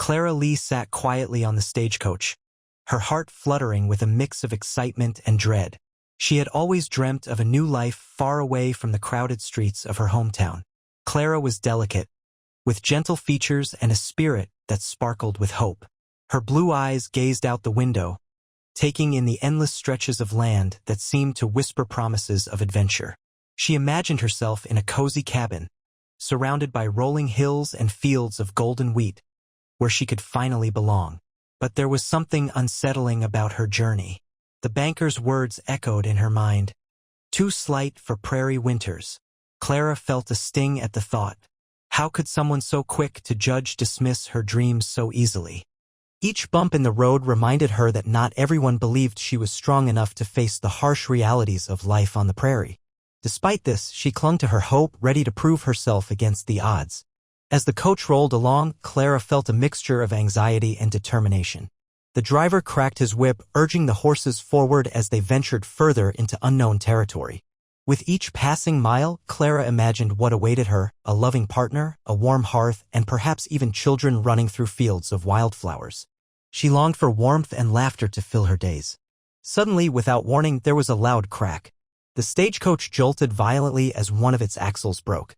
Clara Lee sat quietly on the stagecoach, her heart fluttering with a mix of excitement and dread. She had always dreamt of a new life far away from the crowded streets of her hometown. Clara was delicate, with gentle features and a spirit that sparkled with hope. Her blue eyes gazed out the window, taking in the endless stretches of land that seemed to whisper promises of adventure. She imagined herself in a cozy cabin, surrounded by rolling hills and fields of golden wheat, where she could finally belong. But there was something unsettling about her journey. The banker's words echoed in her mind. Too slight for prairie winters. Clara felt a sting at the thought. How could someone so quick to judge dismiss her dreams so easily? Each bump in the road reminded her that not everyone believed she was strong enough to face the harsh realities of life on the prairie. Despite this, she clung to her hope, ready to prove herself against the odds. As the coach rolled along, Clara felt a mixture of anxiety and determination. The driver cracked his whip, urging the horses forward as they ventured further into unknown territory. With each passing mile, Clara imagined what awaited her: a loving partner, a warm hearth, and perhaps even children running through fields of wildflowers. She longed for warmth and laughter to fill her days. Suddenly, without warning, there was a loud crack. The stagecoach jolted violently as one of its axles broke.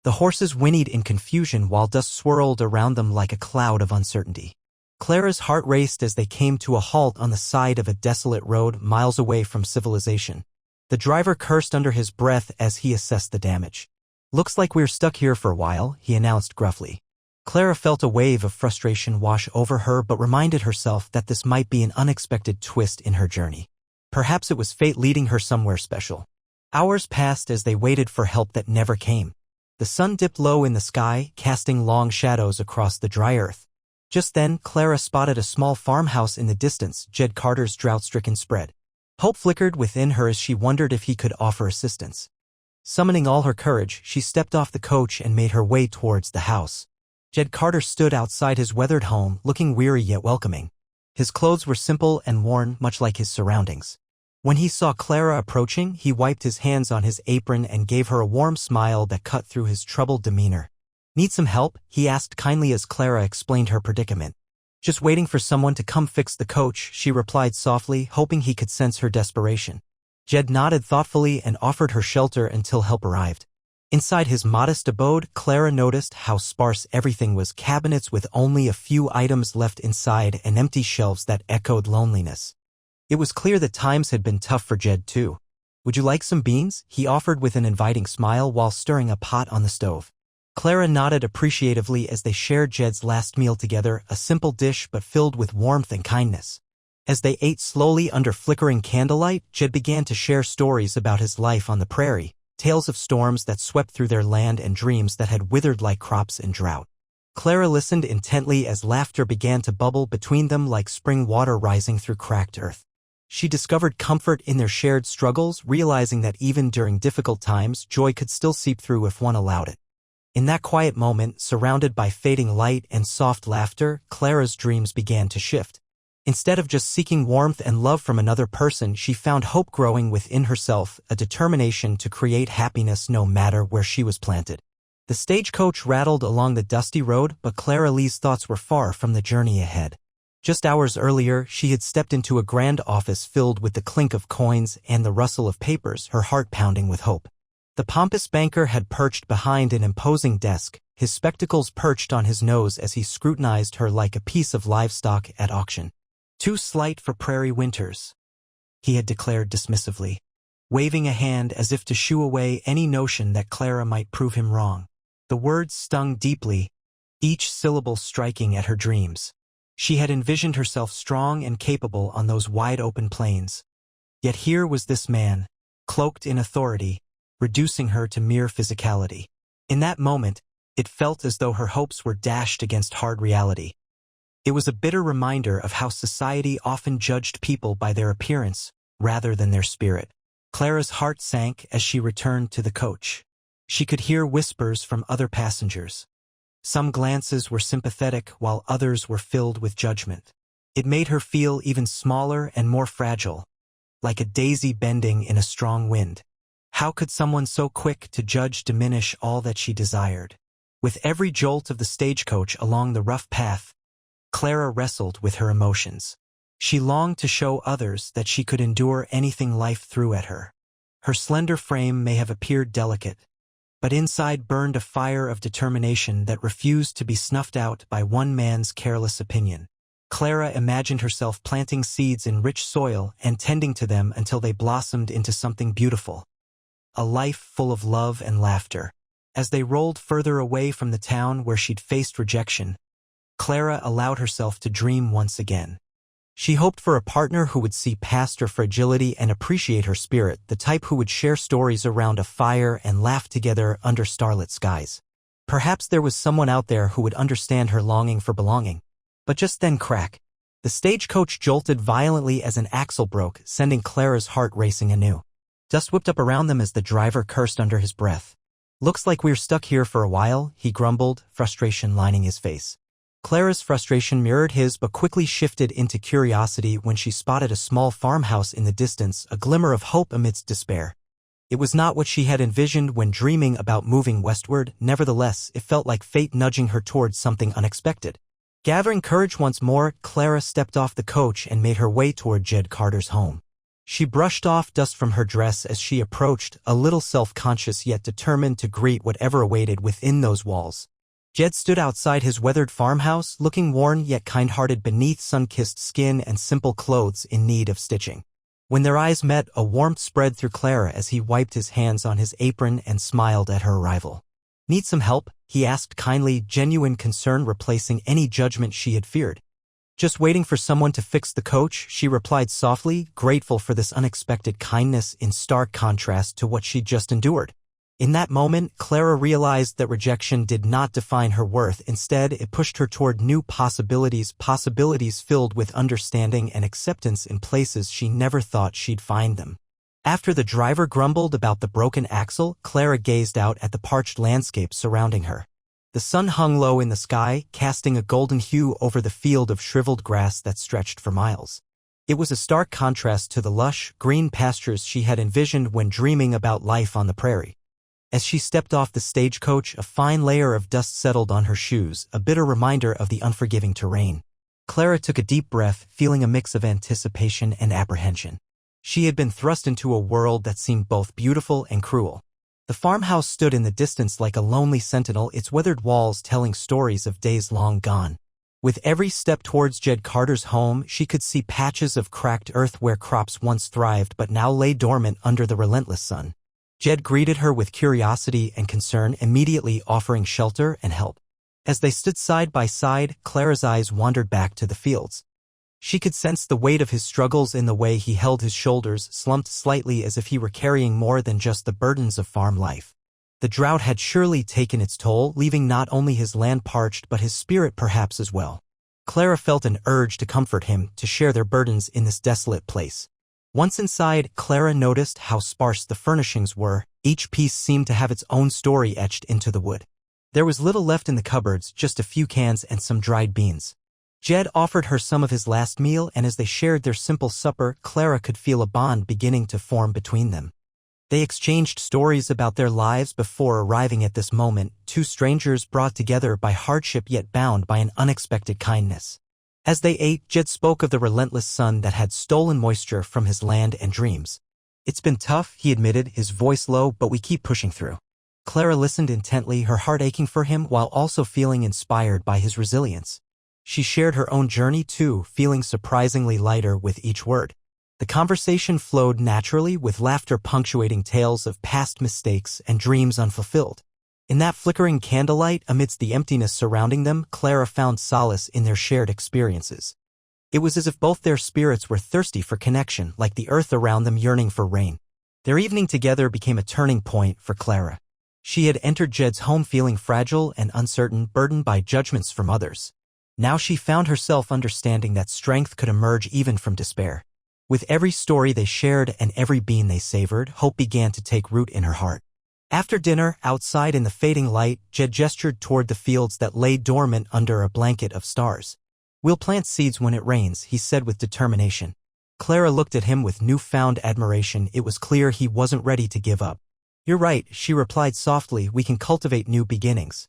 The horses whinnied in confusion while dust swirled around them like a cloud of uncertainty. Clara's heart raced as they came to a halt on the side of a desolate road miles away from civilization. The driver cursed under his breath as he assessed the damage. "Looks like we're stuck here for a while," he announced gruffly. Clara felt a wave of frustration wash over her but reminded herself that this might be an unexpected twist in her journey. Perhaps it was fate leading her somewhere special. Hours passed as they waited for help that never came. The sun dipped low in the sky, casting long shadows across the dry earth. Just then, Clara spotted a small farmhouse in the distance, Jed Carter's drought-stricken spread. Hope flickered within her as she wondered if he could offer assistance. Summoning all her courage, she stepped off the coach and made her way towards the house. Jed Carter stood outside his weathered home, looking weary yet welcoming. His clothes were simple and worn, much like his surroundings. When he saw Clara approaching, he wiped his hands on his apron and gave her a warm smile that cut through his troubled demeanor. "Need some help?" he asked kindly as Clara explained her predicament. "Just waiting for someone to come fix the coach," she replied softly, hoping he could sense her desperation. Jed nodded thoughtfully and offered her shelter until help arrived. Inside his modest abode, Clara noticed how sparse everything was: cabinets with only a few items left inside and empty shelves that echoed loneliness. It was clear that times had been tough for Jed too. "Would you like some beans?" he offered with an inviting smile while stirring a pot on the stove. Clara nodded appreciatively as they shared Jed's last meal together, a simple dish but filled with warmth and kindness. As they ate slowly under flickering candlelight, Jed began to share stories about his life on the prairie, tales of storms that swept through their land and dreams that had withered like crops in drought. Clara listened intently as laughter began to bubble between them like spring water rising through cracked earth. She discovered comfort in their shared struggles, realizing that even during difficult times, joy could still seep through if one allowed it. In that quiet moment, surrounded by fading light and soft laughter, Clara's dreams began to shift. Instead of just seeking warmth and love from another person, she found hope growing within herself, a determination to create happiness no matter where she was planted. The stagecoach rattled along the dusty road, but Clara Lee's thoughts were far from the journey ahead. Just hours earlier, she had stepped into a grand office filled with the clink of coins and the rustle of papers, her heart pounding with hope. The pompous banker had perched behind an imposing desk, his spectacles perched on his nose as he scrutinized her like a piece of livestock at auction. "Too slight for prairie winters," he had declared dismissively, waving a hand as if to shoo away any notion that Clara might prove him wrong. The words stung deeply, each syllable striking at her dreams. She had envisioned herself strong and capable on those wide-open plains. Yet here was this man, cloaked in authority, reducing her to mere physicality. In that moment, it felt as though her hopes were dashed against hard reality. It was a bitter reminder of how society often judged people by their appearance rather than their spirit. Clara's heart sank as she returned to the coach. She could hear whispers from other passengers. Some glances were sympathetic while others were filled with judgment. It made her feel even smaller and more fragile, like a daisy bending in a strong wind. How could someone so quick to judge diminish all that she desired? With every jolt of the stagecoach along the rough path, Clara wrestled with her emotions. She longed to show others that she could endure anything life threw at her. Her slender frame may have appeared delicate, but inside burned a fire of determination that refused to be snuffed out by one man's careless opinion. Clara imagined herself planting seeds in rich soil and tending to them until they blossomed into something beautiful. A life full of love and laughter. As they rolled further away from the town where she'd faced rejection, Clara allowed herself to dream once again. She hoped for a partner who would see past her fragility and appreciate her spirit, the type who would share stories around a fire and laugh together under starlit skies. Perhaps there was someone out there who would understand her longing for belonging. But just then crack. The stagecoach jolted violently as an axle broke, sending Clara's heart racing anew. Dust whipped up around them as the driver cursed under his breath. "Looks like we're stuck here for a while," he grumbled, frustration lining his face. Clara's frustration mirrored his but quickly shifted into curiosity when she spotted a small farmhouse in the distance, a glimmer of hope amidst despair. It was not what she had envisioned when dreaming about moving westward, nevertheless, it felt like fate nudging her towards something unexpected. Gathering courage once more, Clara stepped off the coach and made her way toward Jed Carter's home. She brushed off dust from her dress as she approached, a little self-conscious yet determined to greet whatever awaited within those walls. Jed stood outside his weathered farmhouse, looking worn yet kind-hearted beneath sun-kissed skin and simple clothes in need of stitching. When their eyes met, a warmth spread through Clara as he wiped his hands on his apron and smiled at her arrival. "Need some help?" he asked kindly, genuine concern replacing any judgment she had feared. "Just waiting for someone to fix the coach," she replied softly, grateful for this unexpected kindness in stark contrast to what she'd just endured. In that moment, Clara realized that rejection did not define her worth. Instead, it pushed her toward new possibilities filled with understanding and acceptance in places she never thought she'd find them. After the driver grumbled about the broken axle, Clara gazed out at the parched landscape surrounding her. The sun hung low in the sky, casting a golden hue over the field of shriveled grass that stretched for miles. It was a stark contrast to the lush, green pastures she had envisioned when dreaming about life on the prairie. As she stepped off the stagecoach, a fine layer of dust settled on her shoes, a bitter reminder of the unforgiving terrain. Clara took a deep breath, feeling a mix of anticipation and apprehension. She had been thrust into a world that seemed both beautiful and cruel. The farmhouse stood in the distance like a lonely sentinel, its weathered walls telling stories of days long gone. With every step towards Jed Carter's home, she could see patches of cracked earth where crops once thrived but now lay dormant under the relentless sun. Jed greeted her with curiosity and concern, immediately offering shelter and help. As they stood side by side, Clara's eyes wandered back to the fields. She could sense the weight of his struggles in the way he held his shoulders, slumped slightly as if he were carrying more than just the burdens of farm life. The drought had surely taken its toll, leaving not only his land parched but his spirit perhaps as well. Clara felt an urge to comfort him, to share their burdens in this desolate place. Once inside, Clara noticed how sparse the furnishings were. Each piece seemed to have its own story etched into the wood. There was little left in the cupboards, just a few cans and some dried beans. Jed offered her some of his last meal, and as they shared their simple supper, Clara could feel a bond beginning to form between them. They exchanged stories about their lives before arriving at this moment, two strangers brought together by hardship yet bound by an unexpected kindness. As they ate, Jed spoke of the relentless sun that had stolen moisture from his land and dreams. "It's been tough," he admitted, his voice low, "but we keep pushing through." Clara listened intently, her heart aching for him while also feeling inspired by his resilience. She shared her own journey too, feeling surprisingly lighter with each word. The conversation flowed naturally, with laughter punctuating tales of past mistakes and dreams unfulfilled. In that flickering candlelight, amidst the emptiness surrounding them, Clara found solace in their shared experiences. It was as if both their spirits were thirsty for connection, like the earth around them yearning for rain. Their evening together became a turning point for Clara. She had entered Jed's home feeling fragile and uncertain, burdened by judgments from others. Now she found herself understanding that strength could emerge even from despair. With every story they shared and every bean they savored, hope began to take root in her heart. After dinner, outside in the fading light, Jed gestured toward the fields that lay dormant under a blanket of stars. "We'll plant seeds when it rains," he said with determination. Clara looked at him with newfound admiration. It was clear he wasn't ready to give up. "You're right," she replied softly, "we can cultivate new beginnings."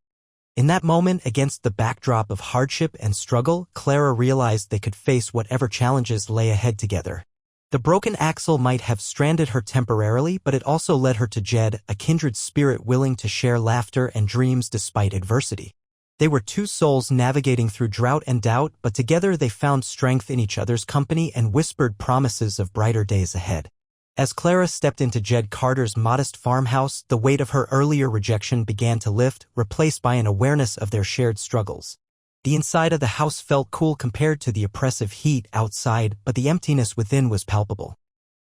In that moment, against the backdrop of hardship and struggle, Clara realized they could face whatever challenges lay ahead together. The broken axle might have stranded her temporarily, but it also led her to Jed, a kindred spirit willing to share laughter and dreams despite adversity. They were two souls navigating through drought and doubt, but together they found strength in each other's company and whispered promises of brighter days ahead. As Clara stepped into Jed Carter's modest farmhouse, the weight of her earlier rejection began to lift, replaced by an awareness of their shared struggles. The inside of the house felt cool compared to the oppressive heat outside, but the emptiness within was palpable.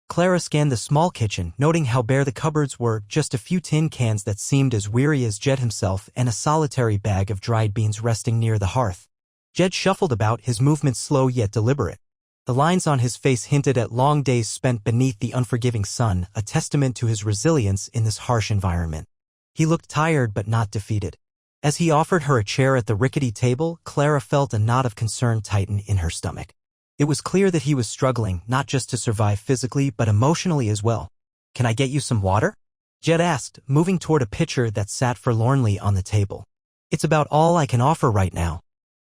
Clara scanned the small kitchen, noting how bare the cupboards were, just a few tin cans that seemed as weary as Jed himself, and a solitary bag of dried beans resting near the hearth. Jed shuffled about, his movements slow yet deliberate. The lines on his face hinted at long days spent beneath the unforgiving sun, a testament to his resilience in this harsh environment. He looked tired but not defeated. As he offered her a chair at the rickety table, Clara felt a knot of concern tighten in her stomach. It was clear that he was struggling, not just to survive physically but emotionally as well. "Can I get you some water?" Jed asked, moving toward a pitcher that sat forlornly on the table. "It's about all I can offer right now."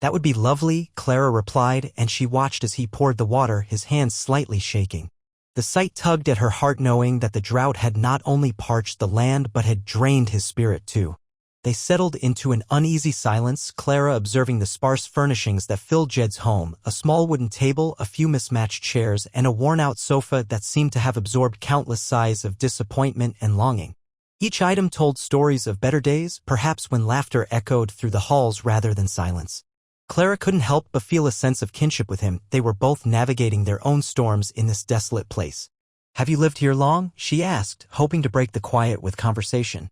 "That would be lovely," Clara replied, and she watched as he poured the water, his hands slightly shaking. The sight tugged at her heart, knowing that the drought had not only parched the land but had drained his spirit too. They settled into an uneasy silence, Clara observing the sparse furnishings that filled Jed's home, a small wooden table, a few mismatched chairs, and a worn-out sofa that seemed to have absorbed countless sighs of disappointment and longing. Each item told stories of better days, perhaps when laughter echoed through the halls rather than silence. Clara couldn't help but feel a sense of kinship with him. They were both navigating their own storms in this desolate place. "Have you lived here long?" she asked, hoping to break the quiet with conversation.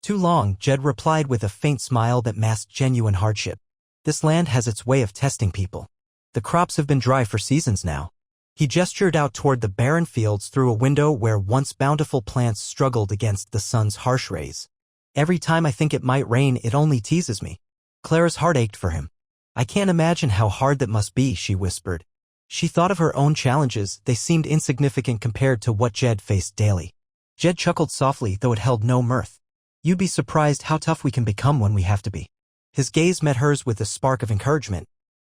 "Too long," Jed replied with a faint smile that masked genuine hardship. "This land has its way of testing people. The crops have been dry for seasons now." He gestured out toward the barren fields through a window where once bountiful plants struggled against the sun's harsh rays. "Every time I think it might rain, it only teases me." Clara's heart ached for him. "I can't imagine how hard that must be," she whispered. She thought of her own challenges. They seemed insignificant compared to what Jed faced daily. Jed chuckled softly, though it held no mirth. "You'd be surprised how tough we can become when we have to be." His gaze met hers with a spark of encouragement.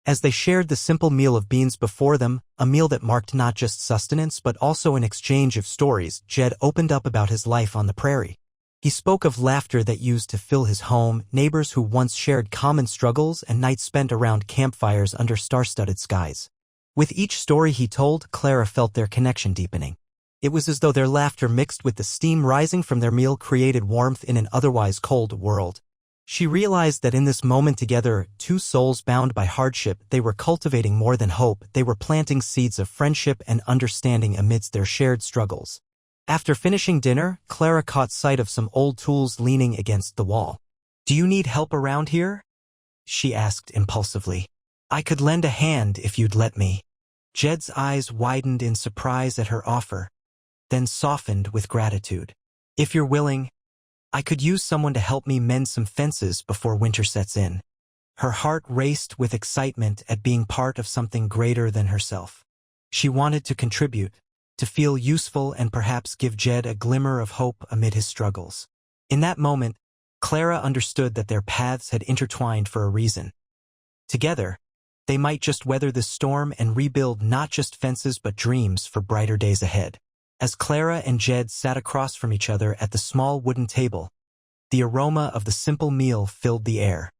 As they shared the simple meal of beans before them, a meal that marked not just sustenance but also an exchange of stories, Jed opened up about his life on the prairie. He spoke of laughter that used to fill his home, neighbors who once shared common struggles, and nights spent around campfires under star-studded skies. With each story he told, Clara felt their connection deepening. It was as though their laughter mixed with the steam rising from their meal created warmth in an otherwise cold world. She realized that in this moment together, two souls bound by hardship, they were cultivating more than hope. They were planting seeds of friendship and understanding amidst their shared struggles. After finishing dinner, Clara caught sight of some old tools leaning against the wall. "Do you need help around here?" she asked impulsively. "I could lend a hand if you'd let me." Jed's eyes widened in surprise at her offer, then softened with gratitude. "If you're willing, I could use someone to help me mend some fences before winter sets in." Her heart raced with excitement at being part of something greater than herself. She wanted to contribute, to feel useful and perhaps give Jed a glimmer of hope amid his struggles. In that moment, Clara understood that their paths had intertwined for a reason. Together, they might just weather this storm and rebuild not just fences but dreams for brighter days ahead. As Clara and Jed sat across from each other at the small wooden table, the aroma of the simple meal filled the air.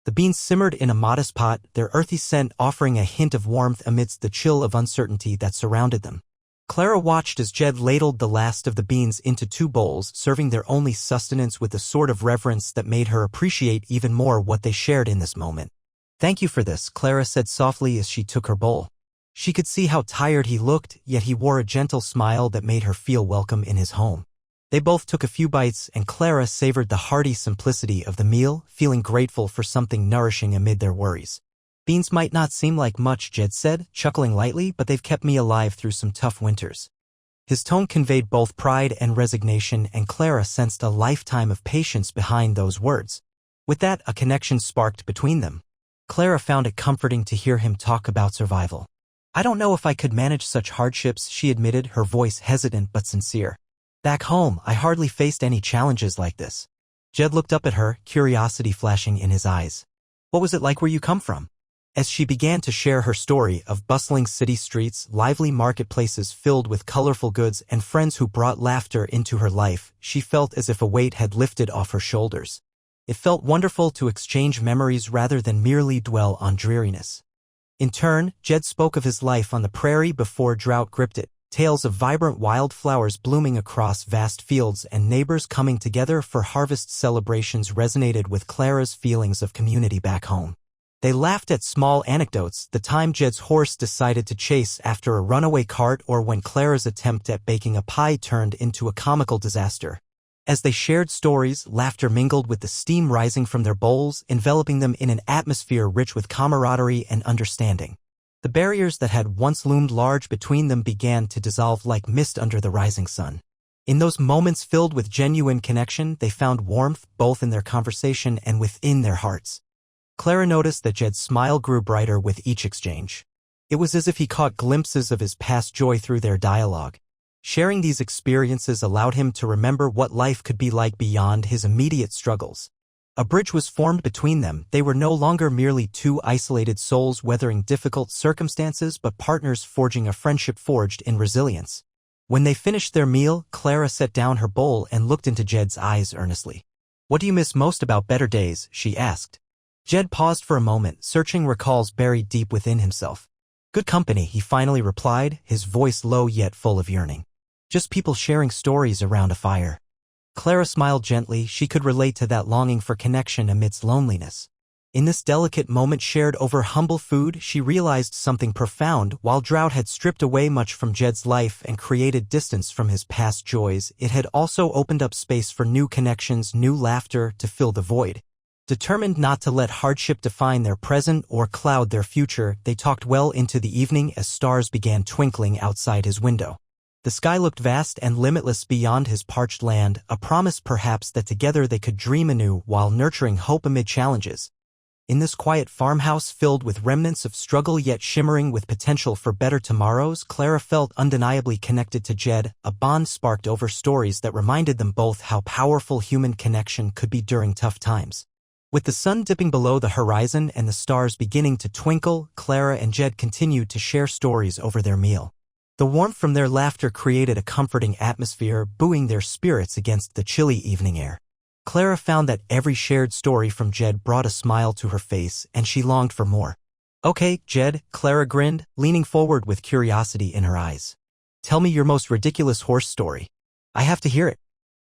The beans simmered in a modest pot, their earthy scent offering a hint of warmth amidst the chill of uncertainty that surrounded them. Clara watched as Jed ladled the last of the beans into two bowls, serving their only sustenance with a sort of reverence that made her appreciate even more what they shared in this moment. "Thank you for this," Clara said softly as she took her bowl. She could see how tired he looked, yet he wore a gentle smile that made her feel welcome in his home. They both took a few bites, and Clara savored the hearty simplicity of the meal, feeling grateful for something nourishing amid their worries. "Beans might not seem like much," Jed said, chuckling lightly, "but they've kept me alive through some tough winters." His tone conveyed both pride and resignation, and Clara sensed a lifetime of patience behind those words. With that, a connection sparked between them. Clara found it comforting to hear him talk about survival. "I don't know if I could manage such hardships," she admitted, her voice hesitant but sincere. "Back home, I hardly faced any challenges like this." Jed looked up at her, curiosity flashing in his eyes. What was it like where you come from? As she began to share her story of bustling city streets, lively marketplaces filled with colorful goods, and friends who brought laughter into her life, she felt as if a weight had lifted off her shoulders. It felt wonderful to exchange memories rather than merely dwell on dreariness. In turn, Jed spoke of his life on the prairie before drought gripped it, tales of vibrant wildflowers blooming across vast fields and neighbors coming together for harvest celebrations resonated with Clara's feelings of community back home. They laughed at small anecdotes, the time Jed's horse decided to chase after a runaway cart or when Clara's attempt at baking a pie turned into a comical disaster. As they shared stories, laughter mingled with the steam rising from their bowls, enveloping them in an atmosphere rich with camaraderie and understanding. The barriers that had once loomed large between them began to dissolve like mist under the rising sun. In those moments filled with genuine connection, they found warmth both in their conversation and within their hearts. Clara noticed that Jed's smile grew brighter with each exchange. It was as if he caught glimpses of his past joy through their dialogue. Sharing these experiences allowed him to remember what life could be like beyond his immediate struggles. A bridge was formed between them. They were no longer merely two isolated souls weathering difficult circumstances, but partners forging a friendship forged in resilience. When they finished their meal, Clara set down her bowl and looked into Jed's eyes earnestly. "What do you miss most about better days?" she asked. Jed paused for a moment, searching recalls buried deep within himself. "Good company," he finally replied, his voice low yet full of yearning. "Just people sharing stories around a fire." Clara smiled gently. She could relate to that longing for connection amidst loneliness. In this delicate moment shared over humble food, she realized something profound. While drought had stripped away much from Jed's life and created distance from his past joys, it had also opened up space for new connections, new laughter to fill the void. Determined not to let hardship define their present or cloud their future, they talked well into the evening as stars began twinkling outside his window. The sky looked vast and limitless beyond his parched land, a promise perhaps that together they could dream anew while nurturing hope amid challenges. In this quiet farmhouse filled with remnants of struggle yet shimmering with potential for better tomorrows, Clara felt undeniably connected to Jed, a bond sparked over stories that reminded them both how powerful human connection could be during tough times. With the sun dipping below the horizon and the stars beginning to twinkle, Clara and Jed continued to share stories over their meal. The warmth from their laughter created a comforting atmosphere, buoying their spirits against the chilly evening air. Clara found that every shared story from Jed brought a smile to her face, and she longed for more. "Okay, Jed," Clara grinned, leaning forward with curiosity in her eyes. "Tell me your most ridiculous horse story. I have to hear it."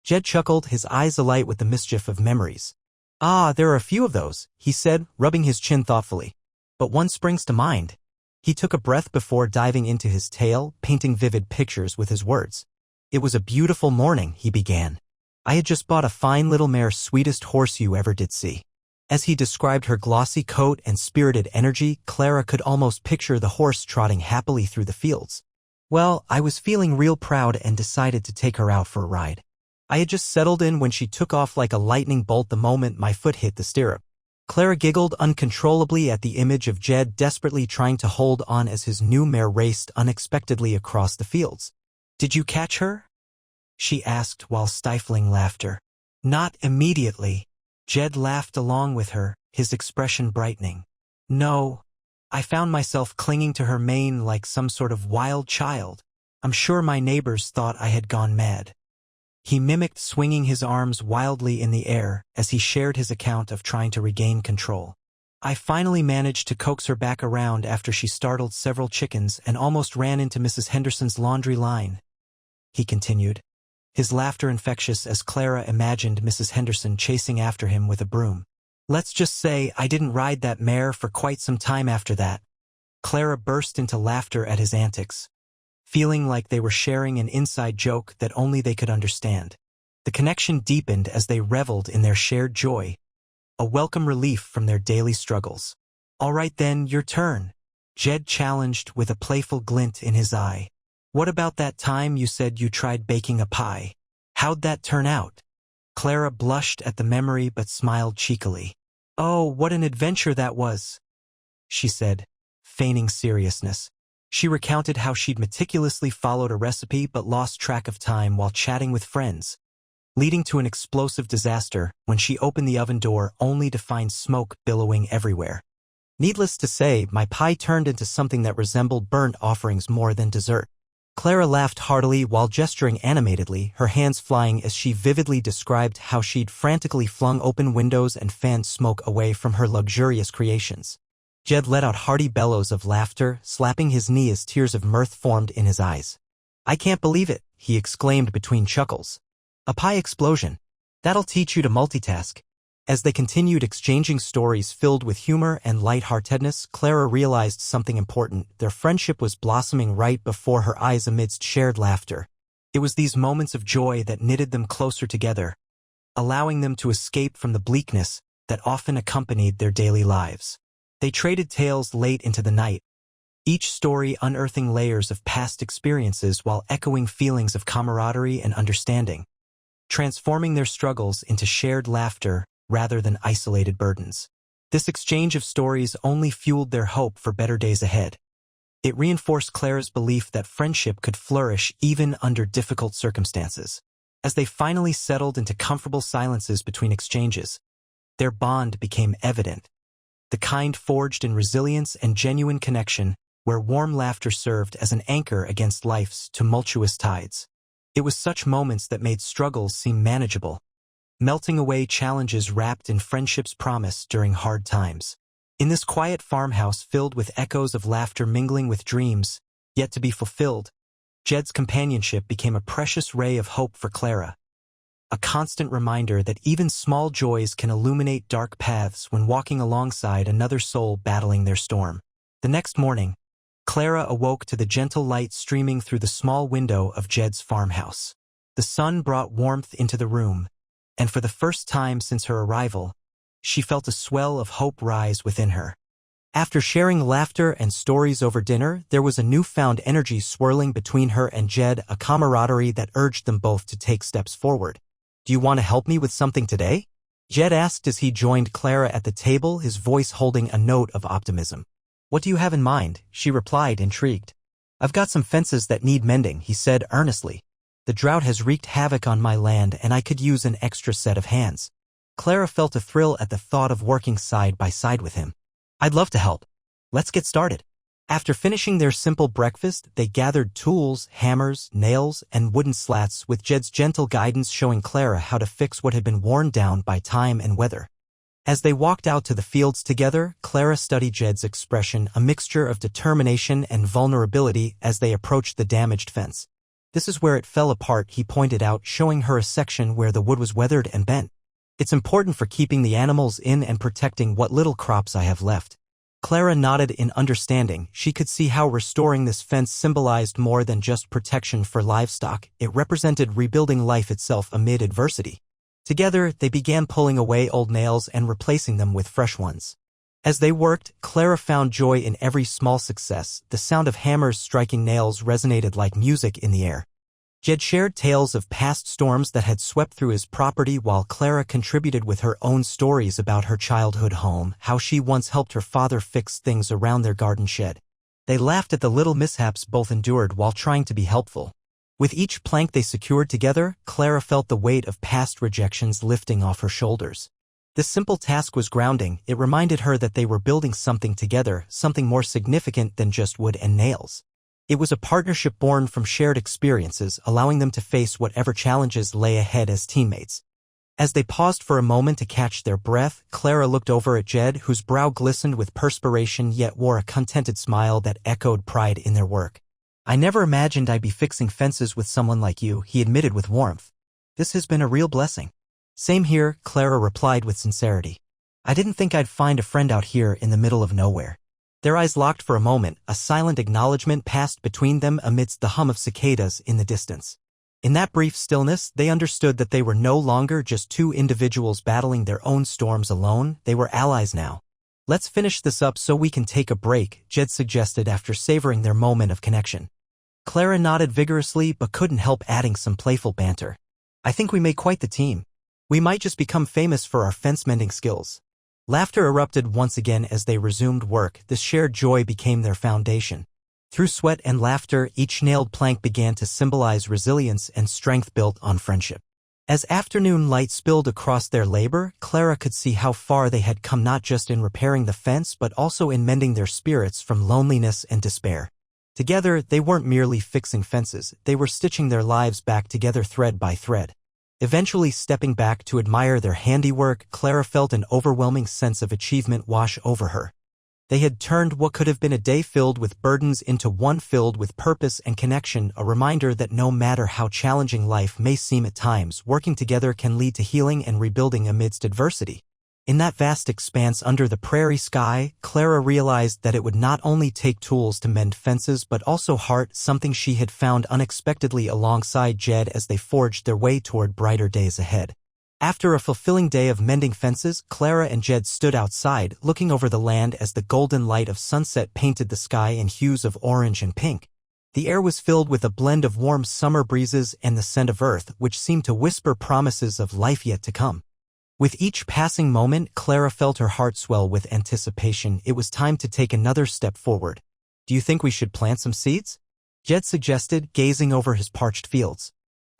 Jed chuckled, his eyes alight with the mischief of memories. "Ah, there are a few of those," he said, rubbing his chin thoughtfully. "But one springs to mind." He took a breath before diving into his tale, painting vivid pictures with his words. "It was a beautiful morning," he began. "I had just bought a fine little mare, sweetest horse you ever did see." As he described her glossy coat and spirited energy, Clara could almost picture the horse trotting happily through the fields. "Well, I was feeling real proud and decided to take her out for a ride. I had just settled in when she took off like a lightning bolt the moment my foot hit the stirrup." Clara giggled uncontrollably at the image of Jed desperately trying to hold on as his new mare raced unexpectedly across the fields. "Did you catch her?" she asked while stifling laughter. "Not immediately." Jed laughed along with her, his expression brightening. "No. I found myself clinging to her mane like some sort of wild child. I'm sure my neighbors thought I had gone mad." He mimicked, swinging his arms wildly in the air as he shared his account of trying to regain control. "I finally managed to coax her back around after she startled several chickens and almost ran into Mrs. Henderson's laundry line," he continued, his laughter infectious as Clara imagined Mrs. Henderson chasing after him with a broom. "Let's just say I didn't ride that mare for quite some time after that." Clara burst into laughter at his antics, feeling like they were sharing an inside joke that only they could understand. The connection deepened as they reveled in their shared joy, a welcome relief from their daily struggles. "All right then, your turn," Jed challenged with a playful glint in his eye. "What about that time you said you tried baking a pie? How'd that turn out?" Clara blushed at the memory but smiled cheekily. "Oh, what an adventure that was," she said, feigning seriousness. She recounted how she'd meticulously followed a recipe but lost track of time while chatting with friends, leading to an explosive disaster when she opened the oven door only to find smoke billowing everywhere. Needless to say, my pie turned into something that resembled burnt offerings more than dessert. Clara laughed heartily while gesturing animatedly, her hands flying as she vividly described how she'd frantically flung open windows and fanned smoke away from her luxurious creations. Jed let out hearty bellows of laughter, slapping his knee as tears of mirth formed in his eyes. "I can't believe it," he exclaimed between chuckles. "A pie explosion. That'll teach you to multitask." As they continued exchanging stories filled with humor and lightheartedness, Clara realized something important. Their friendship was blossoming right before her eyes amidst shared laughter. It was these moments of joy that knitted them closer together, allowing them to escape from the bleakness that often accompanied their daily lives. They traded tales late into the night, each story unearthing layers of past experiences while echoing feelings of camaraderie and understanding, transforming their struggles into shared laughter rather than isolated burdens. This exchange of stories only fueled their hope for better days ahead. It reinforced Clara's belief that friendship could flourish even under difficult circumstances. As they finally settled into comfortable silences between exchanges, their bond became evident, the kind forged in resilience and genuine connection, where warm laughter served as an anchor against life's tumultuous tides. It was such moments that made struggles seem manageable, melting away challenges wrapped in friendship's promise during hard times. In this quiet farmhouse filled with echoes of laughter mingling with dreams yet to be fulfilled, Jed's companionship became a precious ray of hope for Clara, a constant reminder that even small joys can illuminate dark paths when walking alongside another soul battling their storm. The next morning, Clara awoke to the gentle light streaming through the small window of Jed's farmhouse. The sun brought warmth into the room, and for the first time since her arrival, she felt a swell of hope rise within her. After sharing laughter and stories over dinner, there was a newfound energy swirling between her and Jed, a camaraderie that urged them both to take steps forward. "Do you want to help me with something today?" Jed asked as he joined Clara at the table, his voice holding a note of optimism. "What do you have in mind?" she replied, intrigued. "I've got some fences that need mending," he said earnestly. "The drought has wreaked havoc on my land and I could use an extra set of hands." Clara felt a thrill at the thought of working side by side with him. "I'd love to help. Let's get started." After finishing their simple breakfast, they gathered tools, hammers, nails, and wooden slats, with Jed's gentle guidance showing Clara how to fix what had been worn down by time and weather. As they walked out to the fields together, Clara studied Jed's expression, a mixture of determination and vulnerability as they approached the damaged fence. "This is where it fell apart," he pointed out, showing her a section where the wood was weathered and bent. "It's important for keeping the animals in and protecting what little crops I have left." Clara nodded in understanding. She could see how restoring this fence symbolized more than just protection for livestock. It represented rebuilding life itself amid adversity. Together, they began pulling away old nails and replacing them with fresh ones. As they worked, Clara found joy in every small success. The sound of hammers striking nails resonated like music in the air. Jed shared tales of past storms that had swept through his property, while Clara contributed with her own stories about her childhood home, how she once helped her father fix things around their garden shed. They laughed at the little mishaps both endured while trying to be helpful. With each plank they secured together, Clara felt the weight of past rejections lifting off her shoulders. This simple task was grounding. It reminded her that they were building something together, something more significant than just wood and nails. It was a partnership born from shared experiences, allowing them to face whatever challenges lay ahead as teammates. As they paused for a moment to catch their breath, Clara looked over at Jed, whose brow glistened with perspiration yet wore a contented smile that echoed pride in their work. "I never imagined I'd be fixing fences with someone like you," he admitted with warmth. "This has been a real blessing." "Same here," Clara replied with sincerity. "I didn't think I'd find a friend out here in the middle of nowhere." Their eyes locked for a moment. A silent acknowledgement passed between them amidst the hum of cicadas in the distance. In that brief stillness, they understood that they were no longer just two individuals battling their own storms alone. They were allies now. "Let's finish this up so we can take a break," Jed suggested after savoring their moment of connection. Clara nodded vigorously but couldn't help adding some playful banter. "I think we made quite the team. We might just become famous for our fence-mending skills." Laughter erupted once again as they resumed work. This shared joy became their foundation. Through sweat and laughter, each nailed plank began to symbolize resilience and strength built on friendship. As afternoon light spilled across their labor, Clara could see how far they had come, not just in repairing the fence but also in mending their spirits from loneliness and despair. Together, they weren't merely fixing fences, they were stitching their lives back together thread by thread. Eventually stepping back to admire their handiwork, Clara felt an overwhelming sense of achievement wash over her. They had turned what could have been a day filled with burdens into one filled with purpose and connection, a reminder that no matter how challenging life may seem at times, working together can lead to healing and rebuilding amidst adversity. In that vast expanse under the prairie sky, Clara realized that it would not only take tools to mend fences but also heart, something she had found unexpectedly alongside Jed as they forged their way toward brighter days ahead. After a fulfilling day of mending fences, Clara and Jed stood outside, looking over the land as the golden light of sunset painted the sky in hues of orange and pink. The air was filled with a blend of warm summer breezes and the scent of earth, which seemed to whisper promises of life yet to come. With each passing moment, Clara felt her heart swell with anticipation. It was time to take another step forward. "Do you think we should plant some seeds?" Jed suggested, gazing over his parched fields.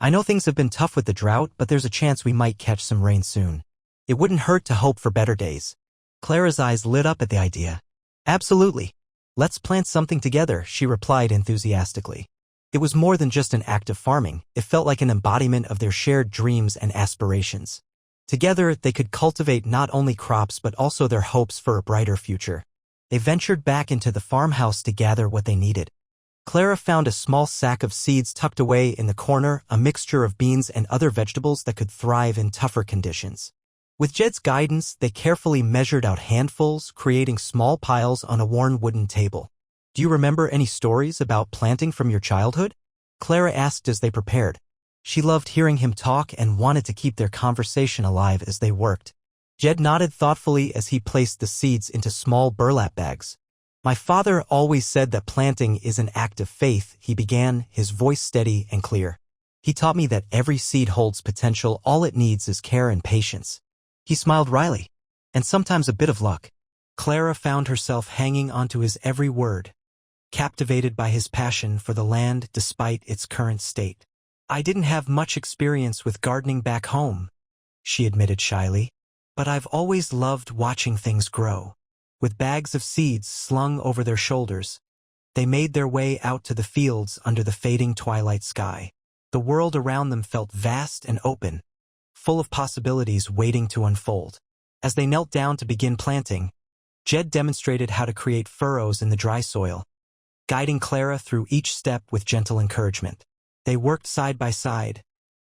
"I know things have been tough with the drought, but there's a chance we might catch some rain soon. It wouldn't hurt to hope for better days." Clara's eyes lit up at the idea. "Absolutely. Let's plant something together," she replied enthusiastically. It was more than just an act of farming, it felt like an embodiment of their shared dreams and aspirations. Together, they could cultivate not only crops but also their hopes for a brighter future. They ventured back into the farmhouse to gather what they needed. Clara found a small sack of seeds tucked away in the corner, a mixture of beans and other vegetables that could thrive in tougher conditions. With Jed's guidance, they carefully measured out handfuls, creating small piles on a worn wooden table. "Do you remember any stories about planting from your childhood?" Clara asked as they prepared. She loved hearing him talk and wanted to keep their conversation alive as they worked. Jed nodded thoughtfully as he placed the seeds into small burlap bags. "My father always said that planting is an act of faith," he began, his voice steady and clear. "He taught me that every seed holds potential, all it needs is care and patience." He smiled wryly. "And sometimes a bit of luck." Clara found herself hanging onto his every word, captivated by his passion for the land despite its current state. "I didn't have much experience with gardening back home," she admitted shyly, "but I've always loved watching things grow." With bags of seeds slung over their shoulders, they made their way out to the fields under the fading twilight sky. The world around them felt vast and open, full of possibilities waiting to unfold. As they knelt down to begin planting, Jed demonstrated how to create furrows in the dry soil, guiding Clara through each step with gentle encouragement. They worked side by side,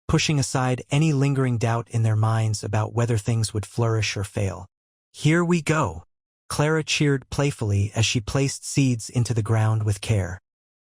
pushing aside any lingering doubt in their minds about whether things would flourish or fail. "Here we go," Clara cheered playfully as she placed seeds into the ground with care.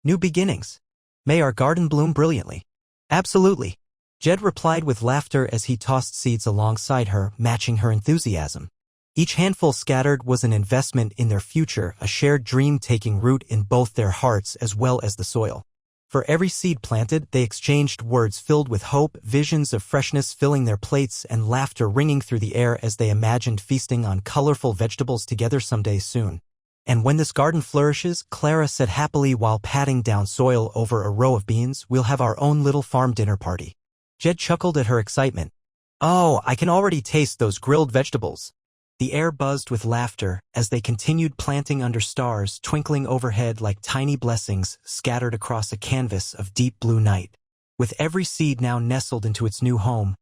"New beginnings. May our garden bloom brilliantly." "Absolutely," Jed replied with laughter as he tossed seeds alongside her, matching her enthusiasm. Each handful scattered was an investment in their future, a shared dream taking root in both their hearts as well as the soil. For every seed planted, they exchanged words filled with hope, visions of freshness filling their plates, and laughter ringing through the air as they imagined feasting on colorful vegetables together someday soon. "And when this garden flourishes," Clara said happily while patting down soil over a row of beans, "we'll have our own little farm dinner party." Jed chuckled at her excitement. "Oh, I can already taste those grilled vegetables." The air buzzed with laughter as they continued planting under stars twinkling overhead like tiny blessings scattered across a canvas of deep blue night. With every seed now nestled into its new home,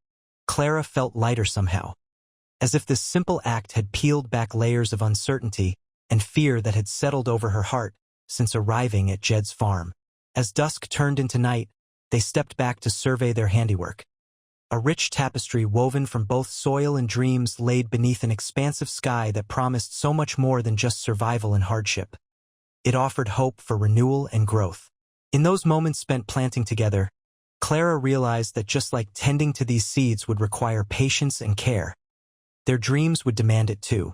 Clara felt lighter somehow, as if this simple act had peeled back layers of uncertainty and fear that had settled over her heart since arriving at Jed's farm. As dusk turned into night, they stepped back to survey their handiwork. A rich tapestry woven from both soil and dreams laid beneath an expansive sky that promised so much more than just survival and hardship. It offered hope for renewal and growth. In those moments spent planting together, Clara realized that just like tending to these seeds would require patience and care, their dreams would demand it too.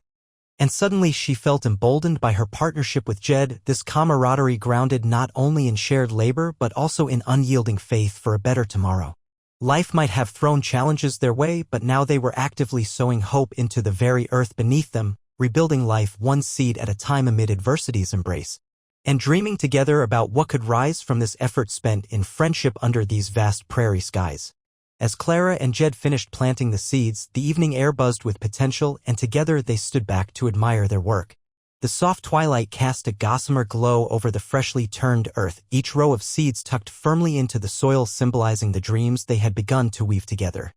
And suddenly she felt emboldened by her partnership with Jed, this camaraderie grounded not only in shared labor but also in unyielding faith for a better tomorrow. Life might have thrown challenges their way, but now they were actively sowing hope into the very earth beneath them, rebuilding life one seed at a time amid adversity's embrace, and dreaming together about what could rise from this effort spent in friendship under these vast prairie skies. As Clara and Jed finished planting the seeds, the evening air buzzed with potential, and together they stood back to admire their work. The soft twilight cast a gossamer glow over the freshly turned earth, each row of seeds tucked firmly into the soil symbolizing the dreams they had begun to weave together.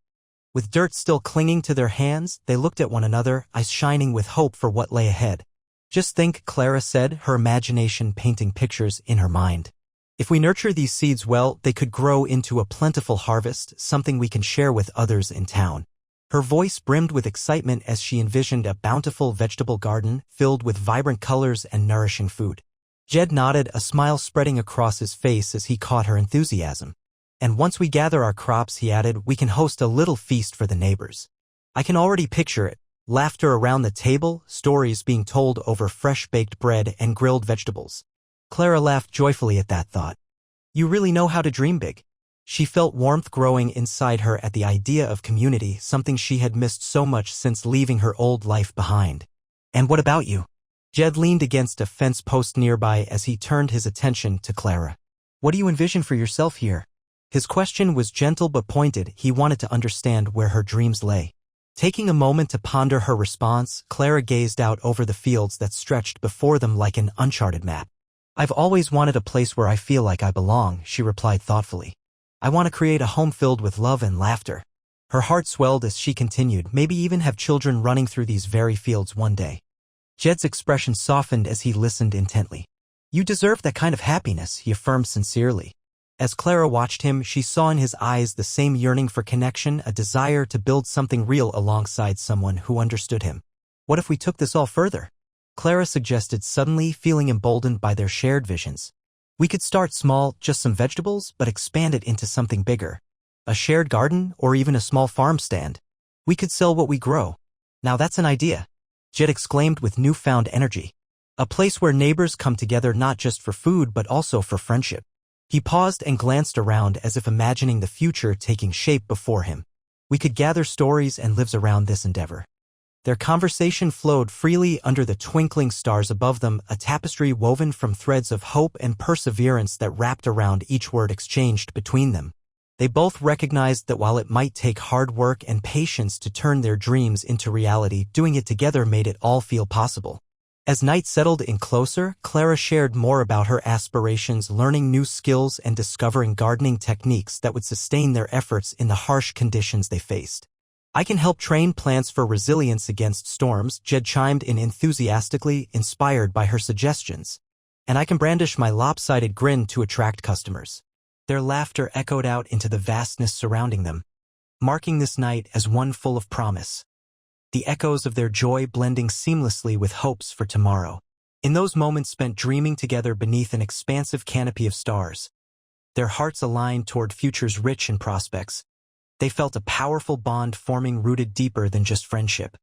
With dirt still clinging to their hands, they looked at one another, eyes shining with hope for what lay ahead. "Just think," Clara said, her imagination painting pictures in her mind. "If we nurture these seeds well, they could grow into a plentiful harvest, something we can share with others in town." Her voice brimmed with excitement as she envisioned a bountiful vegetable garden filled with vibrant colors and nourishing food. Jed nodded, a smile spreading across his face as he caught her enthusiasm. "And once we gather our crops," he added, "we can host a little feast for the neighbors." I can already picture it. Laughter around the table, stories being told over fresh-baked bread and grilled vegetables. Clara laughed joyfully at that thought. "You really know how to dream big." She felt warmth growing inside her at the idea of community, something she had missed so much since leaving her old life behind. "And what about you?" Jed leaned against a fence post nearby as he turned his attention to Clara. "What do you envision for yourself here?" His question was gentle but pointed. He wanted to understand where her dreams lay. Taking a moment to ponder her response, Clara gazed out over the fields that stretched before them like an uncharted map. "I've always wanted a place where I feel like I belong," she replied thoughtfully. "I want to create a home filled with love and laughter." Her heart swelled as she continued, "Maybe even have children running through these very fields one day." Jed's expression softened as he listened intently. "You deserve that kind of happiness," he affirmed sincerely. As Clara watched him, she saw in his eyes the same yearning for connection, a desire to build something real alongside someone who understood him. "What if we took this all further?" Clara suggested, suddenly feeling emboldened by their shared visions. "We could start small, just some vegetables, but expand it into something bigger. A shared garden, or even a small farm stand. We could sell what we grow." "Now that's an idea," Jed exclaimed with newfound energy. "A place where neighbors come together not just for food but also for friendship." He paused and glanced around as if imagining the future taking shape before him. "We could gather stories and lives around this endeavor." Their conversation flowed freely under the twinkling stars above them, a tapestry woven from threads of hope and perseverance that wrapped around each word exchanged between them. They both recognized that while it might take hard work and patience to turn their dreams into reality, doing it together made it all feel possible. As night settled in closer, Clara shared more about her aspirations, learning new skills and discovering gardening techniques that would sustain their efforts in the harsh conditions they faced. "I can help train plants for resilience against storms," Jed chimed in enthusiastically, inspired by her suggestions. "And I can brandish my lopsided grin to attract customers." Their laughter echoed out into the vastness surrounding them, marking this night as one full of promise. The echoes of their joy blending seamlessly with hopes for tomorrow. In those moments spent dreaming together beneath an expansive canopy of stars, their hearts aligned toward futures rich in prospects, they felt a powerful bond forming rooted deeper than just friendship.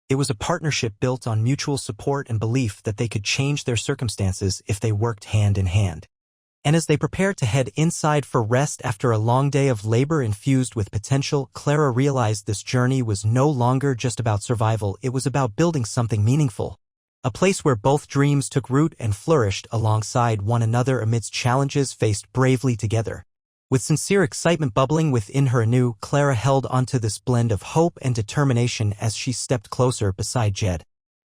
It was a partnership built on mutual support and belief that they could change their circumstances if they worked hand in hand. And as they prepared to head inside for rest after a long day of labor infused with potential, Clara realized this journey was no longer just about survival, it was about building something meaningful. A place where both dreams took root and flourished alongside one another amidst challenges faced bravely together. With sincere excitement bubbling within her anew, Clara held onto this blend of hope and determination as she stepped closer beside Jed.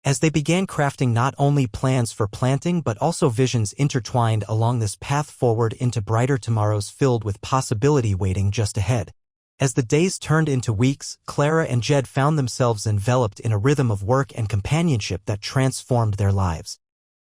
As they began crafting not only plans for planting but also visions intertwined along this path forward into brighter tomorrows filled with possibility waiting just ahead. As the days turned into weeks, Clara and Jed found themselves enveloped in a rhythm of work and companionship that transformed their lives.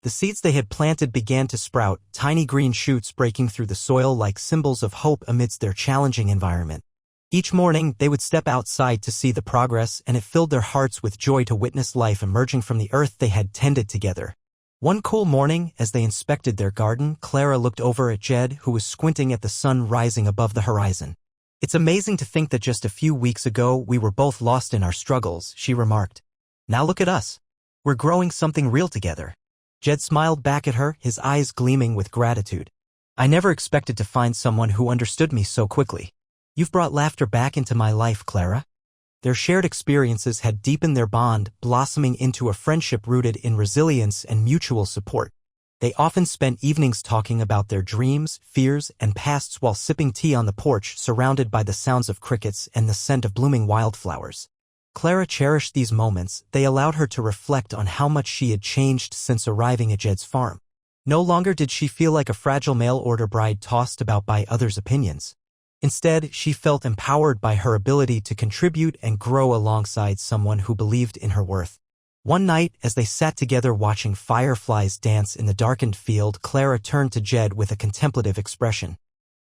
The seeds they had planted began to sprout, tiny green shoots breaking through the soil like symbols of hope amidst their challenging environment. Each morning, they would step outside to see the progress, and it filled their hearts with joy to witness life emerging from the earth they had tended together. One cool morning, as they inspected their garden, Clara looked over at Jed, who was squinting at the sun rising above the horizon. "It's amazing to think that just a few weeks ago we were both lost in our struggles," she remarked. "Now look at us. We're growing something real together." Jed smiled back at her, his eyes gleaming with gratitude. "I never expected to find someone who understood me so quickly. You've brought laughter back into my life, Clara." Their shared experiences had deepened their bond, blossoming into a friendship rooted in resilience and mutual support. They often spent evenings talking about their dreams, fears, and pasts while sipping tea on the porch, surrounded by the sounds of crickets and the scent of blooming wildflowers. Clara cherished these moments. They allowed her to reflect on how much she had changed since arriving at Jed's farm. No longer did she feel like a fragile mail-order bride tossed about by others' opinions. Instead, she felt empowered by her ability to contribute and grow alongside someone who believed in her worth. One night, as they sat together watching fireflies dance in the darkened field, Clara turned to Jed with a contemplative expression.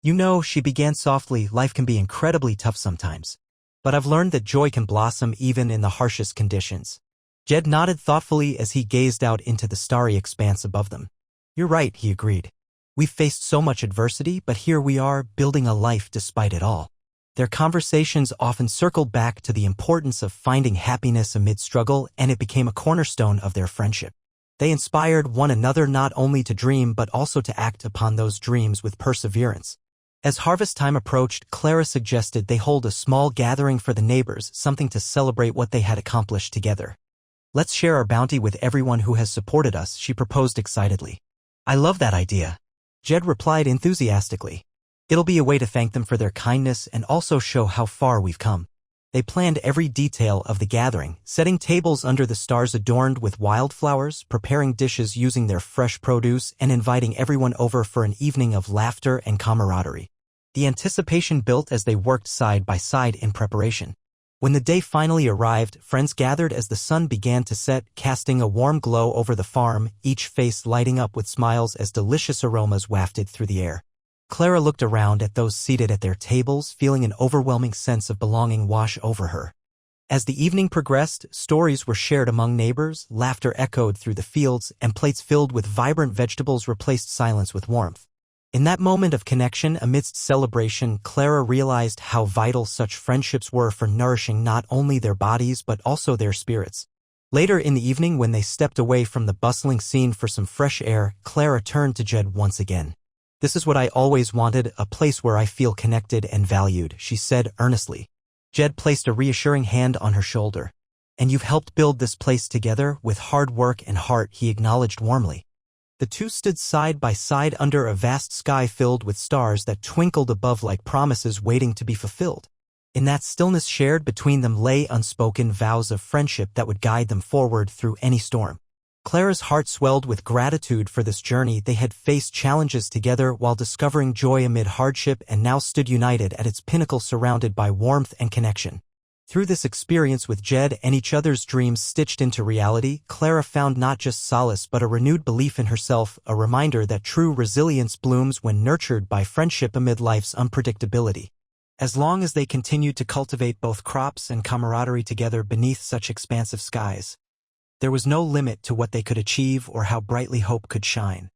"You know," she began softly, "life can be incredibly tough sometimes. But I've learned that joy can blossom even in the harshest conditions." Jed nodded thoughtfully as he gazed out into the starry expanse above them. "You're right," he agreed. "We've faced so much adversity, but here we are, building a life despite it all." Their conversations often circled back to the importance of finding happiness amid struggle, and it became a cornerstone of their friendship. They inspired one another not only to dream but also to act upon those dreams with perseverance. As harvest time approached, Clara suggested they hold a small gathering for the neighbors, something to celebrate what they had accomplished together. "Let's share our bounty with everyone who has supported us," she proposed excitedly. "I love that idea," Jed replied enthusiastically. "It'll be a way to thank them for their kindness and also show how far we've come." They planned every detail of the gathering, setting tables under the stars adorned with wildflowers, preparing dishes using their fresh produce, and inviting everyone over for an evening of laughter and camaraderie. The anticipation built as they worked side by side in preparation. When the day finally arrived, friends gathered as the sun began to set, casting a warm glow over the farm, each face lighting up with smiles as delicious aromas wafted through the air. Clara looked around at those seated at their tables, feeling an overwhelming sense of belonging wash over her. As the evening progressed, stories were shared among neighbors, laughter echoed through the fields, and plates filled with vibrant vegetables replaced silence with warmth. In that moment of connection amidst celebration, Clara realized how vital such friendships were for nourishing not only their bodies but also their spirits. Later in the evening, when they stepped away from the bustling scene for some fresh air, Clara turned to Jed once again. "This is what I always wanted, a place where I feel connected and valued," she said earnestly. Jed placed a reassuring hand on her shoulder. "And you've helped build this place together, with hard work and heart," he acknowledged warmly. The two stood side by side under a vast sky filled with stars that twinkled above like promises waiting to be fulfilled. In that stillness shared between them lay unspoken vows of friendship that would guide them forward through any storm. Clara's heart swelled with gratitude for this journey. They had faced challenges together while discovering joy amid hardship and now stood united at its pinnacle, surrounded by warmth and connection. Through this experience with Jed and each other's dreams stitched into reality, Clara found not just solace but a renewed belief in herself, a reminder that true resilience blooms when nurtured by friendship amid life's unpredictability. As long as they continued to cultivate both crops and camaraderie together beneath such expansive skies, there was no limit to what they could achieve or how brightly hope could shine.